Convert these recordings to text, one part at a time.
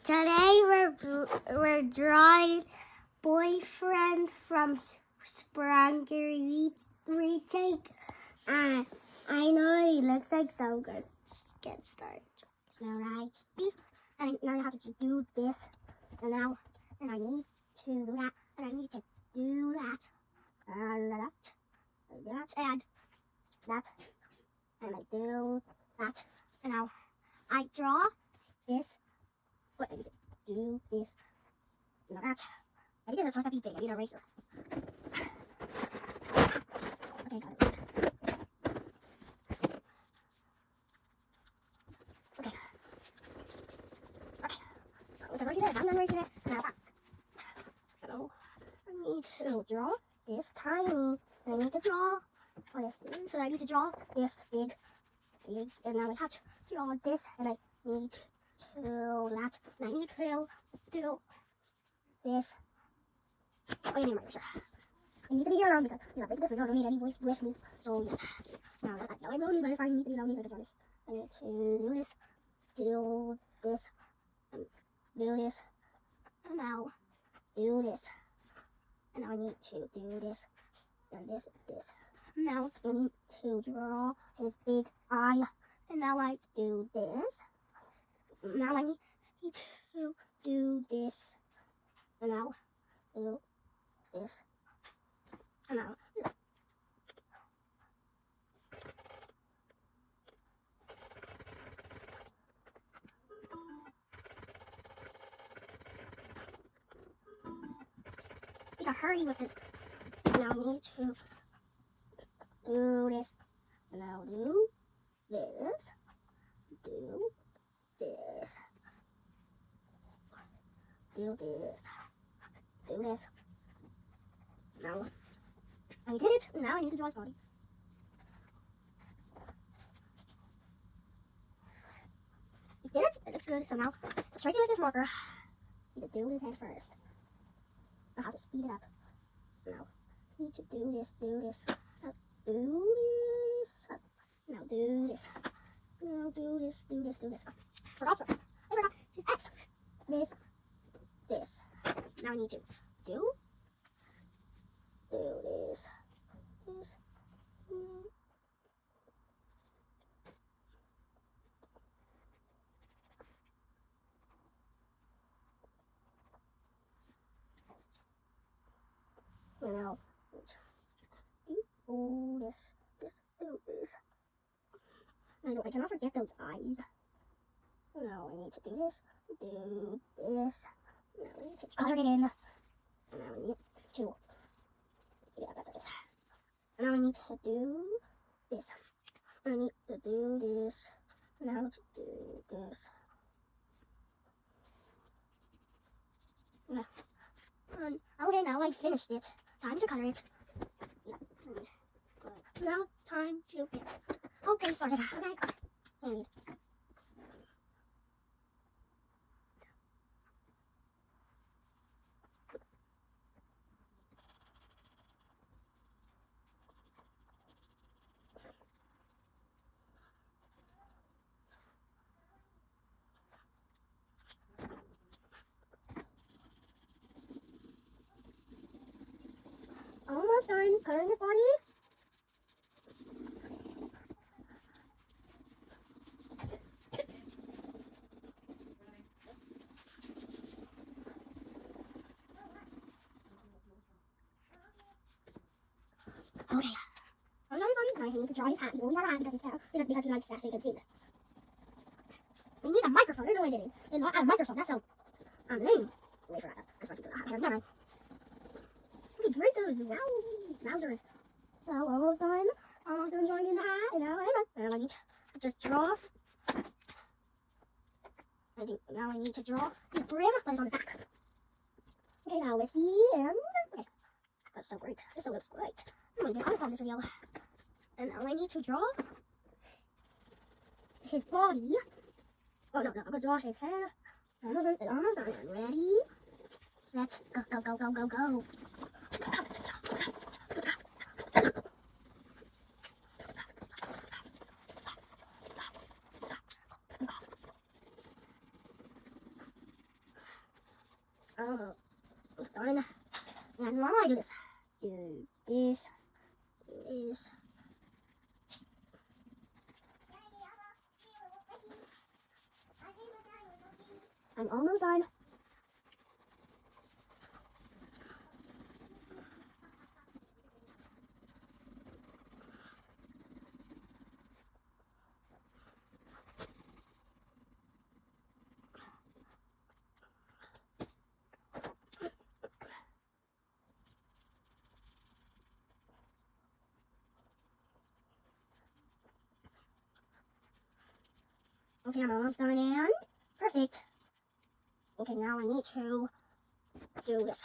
Today we're drawing boyfriend from Sprunki retake. I know he looks like, so good. Let's get started. Alright, and now I have to do this, and I need to do that, and I need to do that, and that, and that, and I do that, and now I draw this. But I need to do this. No, that. I think this is supposed to be big. I need a eraser. Okay, got it. Okay. With the erasing it, I'm not erasing it. Now, I need to draw this tiny. And I need to draw this thing. So I need to draw this big. And now I have to draw this. And I need to that. And I need to do this. I need my eraser. I need to be here alone because I'm not making this video. I don't need any voice with me. So yes. Now I know I but I need to be alone so I can draw this. I need to do this, and do this, and now do this. And now I need to do this, and this. Now I need to draw his big eye. And now I do this. Now I need to do this, and now do this, and now need to hurry with this. Now I need to do this, and now do this, do this. Now I did it. Now I need to draw his body. I did it. It looks good. So now let's trace it with this marker. I need to do his head first. I have to speed it up. Now I need to do this. Now do this. Now do this. Forgot something. I forgot his X. This. Now I need to do this. And now do this. I cannot forget those eyes. Now I need to do this. Now I need to color it in. And now I need to this. And now I need to do this. And I need to do this. And now to do this. Okay, now I finished it. Time to color it. Now time to get. Okay, started. Okay. And almost done coloring his body. Okay. I'm done his body. Now I need to draw his hat. He always has a hat because he likes that, so you can see it. He needs a microphone. I don't know why I didn't. Did not add a microphone. That's so lame. Wait for that. That's what you do. Never mind. Okay, great those wowzers. So almost done drawing in the hat. And I need to just draw. Now I need to draw his brim, but it's on the back. Okay, now let's see him. Okay, that's so great. This looks great. I'm gonna get comments on this video. And now I need to draw his body. Oh no, I'm gonna draw his hair. Almost done. Ready, set, go. It's done. And now I do this. Do this. Do this. I'm almost done. Okay, I'm almost done and perfect. Okay, now I need to do this.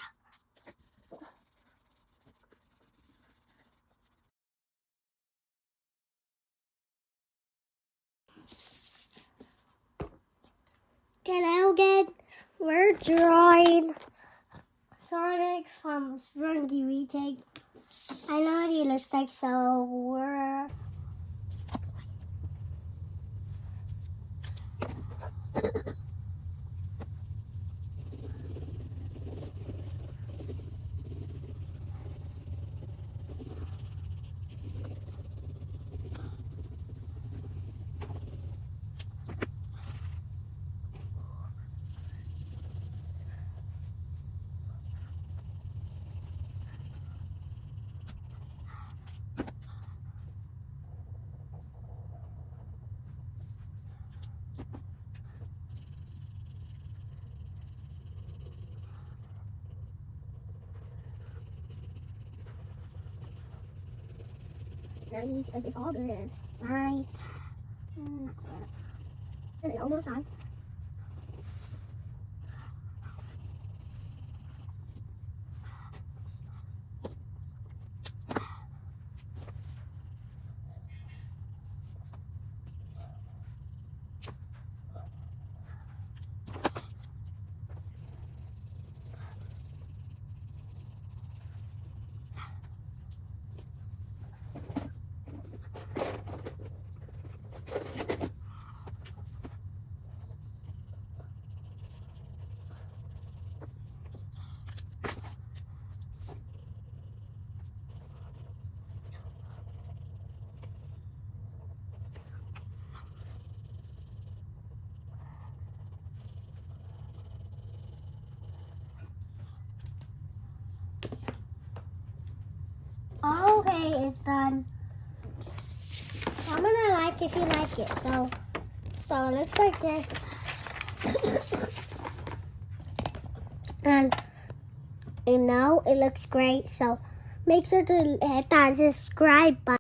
Okay, now again, we're drawing Sonic from Sprunki retake. I know what he looks like, so we're I need to make this all good. Right. Okay, almost done. Okay, it's done. Comment and like if you like it. So it looks like this. And you know, it looks great. So make sure to hit that subscribe button.